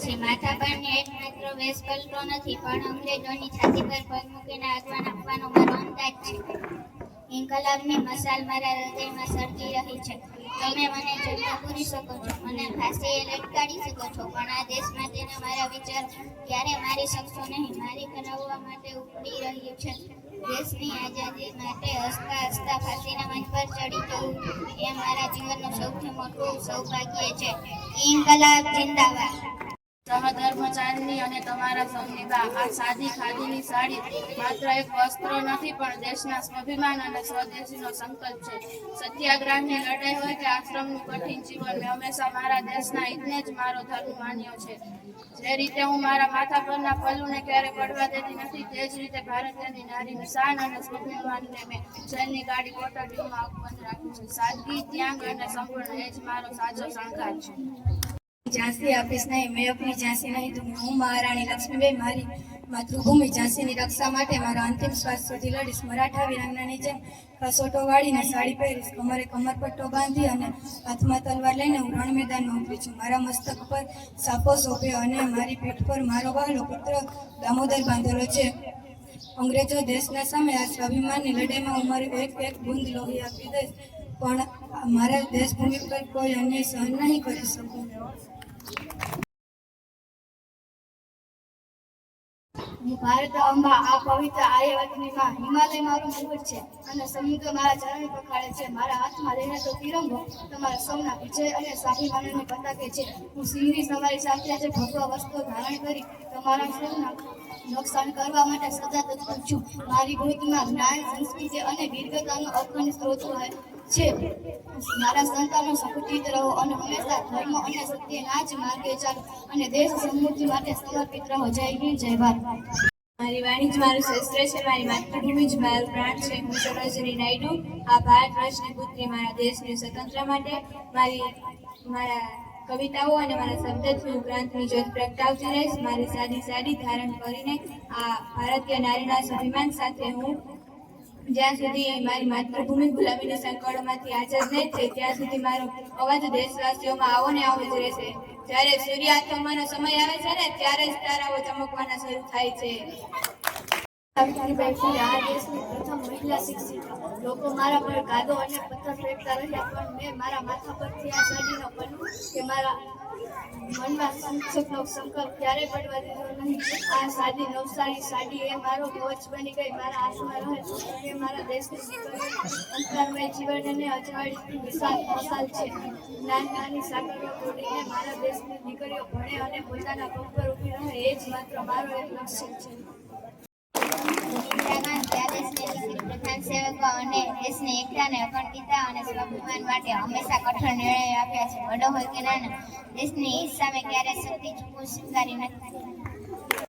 છે. માથા પરની એકમાત્ર વેશ પલટો નથી, પણ અંગ્રેજોની છાતી પર પગ મૂકીને આગમન આપવાનો મારો અંદાજ છે. ઇન્કલાબની મશાલ મારા હૃદયમાં સળગી રહી છે. તમે મને જેલમાં પૂરી શકો છો, મને ફાંસીએ લટકાવી શકો છો, પણ આ દેશ માટેના મારા વિચાર ક્યારે મારી શકશો નહીં. મારી કરાવવા માટે ઉપડી રહ્યું છે. દેશની આઝાદી માટે હસતા હસતા ફાંસીના મંચ પર ચડી જવું એ મારા જીવનનું સૌથી મોટું સૌભાગ્ય છે. ઇન્કલાબ જિંદાબાદ. સહધર્મ ચાંદની અને તમારા સૌની બા, આ સાદી ખાદીની સાડી માત્ર એક વસ્ત્ર નથી, પણ દેશના સ્વાભિમાન અને સ્વદેશીનો સંકલ્પ છે. સત્યાગ્રહની લડાઈ હોય કે આશ્રમનું કઠિન જીવન, મેં હંમેશા મારા દેશના હિતને જ મારો ધર્મ માન્યો છે. જે રીતે હું મારા માથા પરના પલ્લુને ક્યારે પડવા દેતી નથી, તે જ રીતે ભારતીયની નારીની શાન અને સ્વાભિમાનને મેં જેલની ગાડી કોટડીઓમાં અકબંધ રાખ્યું છે. સાદગી, ત્યાગ અને સંપૂર્ણ એ જ મારો સાચો શણગાર છે. झांसी ऑफिस नहीं, मैं अपनी झांसी नहीं दूंगी. हूँ महाराणी लक्ष्मीबाई, मारी मातृभूमि झांसीની રક્ષા માટે મારા અંતિમ શ્વાસ સુધી લડીશ. મરાઠા વીરાંગનાની જેમ કસોટો વાળીને સાડી પહેરીશ, કમરે કમરપટ્ટો બાંધી અને હાથમાં તલવાર લઈને હું રણ મેદાનમાં ઉતરી છું. મારા મસ્તક પર સાપો શોભ્યો અને મારી પીઠ પર મારો વહાલો પુત્ર દામોદર બાંધેલો છે. અંગ્રેજો દેશના સામે આ સ્વાભિમાનની લડાઈમાં હું મારી એક એક બૂંદ લોહી આપી દઈશ, પણ મારા દેશભૂમિ પર કોઈ અન્યાય સહન નહીં કરી શકું. ભારત અંબા, આ પવિત્ર આર્યવતની માં, હિમાલય મારું મુકુટ છે અને સમુદ્ર મારા ચરણ પખાડે છે. મારા હાથમાં લહેરાતો તિરંગો તમારા સૌના વિજય અને સ્વાભિમાનની પતાકે છે. હું સિંહની સવારી સાથે જ ભગવા વસ્ત્રો ધારણ કરી તમારા સૌના નુકસાન કરવા માટે સદા તત્પર છું. મારી ગોદમાં જ્ઞાન, સંસ્કૃતિ અને વીરગતાનો અખંડ સ્ત્રોત છે. મારા સંતાનો સંગઠિત રહો અને હંમેશા ધર્મ અને સત્યના જ માર્ગે ચાલો અને દેશ સમૃદ્ધિ માટે સમર્પિત રહો. જય હિન્દ, જય ભારત. મારી વાણી જ મારું શસ્ત્ર છે, મારી માતૃભૂમિ જ મારું પ્રાણ છે. હું સરોજની નાયડુ, આ ભારત વર્ષની પુત્રી મારા દેશની સ્વતંત્ર માટે મારા કવિતાઓ અને મારા શબ્દથી હું ક્રાંતિની જ્યોત પ્રગટાવતી રહીશ. મારી સાદી સાડી ધારણ કરીને આ ભારતીય નારીના સ્વાભિમાન સાથે હું જ્યાં સુધી મારી માતૃભૂમિ ગુલામીની સંકળોમાંથી આઝાદ નહીં થાય, ત્યાં સુધી મારો અવાજ દેશવાસીઓમાં આવો ને આવો જ રહેશે. જ્યારે સૂર્યાસ્તમયનો સમય આવે છે ને, ત્યારે જ તારાઓ ચમકવાના શરૂ થાય છે. સાવિત્રીબાઈ ફૂલે આ દેશની પ્રથમ મહિલા શિક્ષિકા. લોકો મારા પર કાદો અને પથ્થર ફેંકતા રહ્યા, પણ મેં મારા માથા પરથી આ સાડીનો પલ્લુ કે મારા મનમાં શિક્ષકનો સંકલ્પ ક્યારેય પડવા દીધો નહીં. આ સાદી નવસારી સાડી એ મારો કવચ બની ગઈ. મારા હાથમાં રહે એ મારા દેશની દીકરીઓ અંતરમય જીવનને અજવાળીથી વિશાળ મશાલ છે. નાની સાકળો તોડીને મારા દેશની દીકરીઓ ભણે અને પોતાના પગ પર ઊભી રહે, એ જ માત્ર મારો એક લક્ષ્ય છે. પ્રધાન સેવકો અને દેશની એકતાને, અખંડિતતા અને સ્વાભિમાન માટે હંમેશા કઠોર નિર્ણયો આપ્યા છે. વડો હોય કે નાના, દેશની હિત સામે ક્યારેય શક્તિ ચૂકવું સ્વીકારી નથી.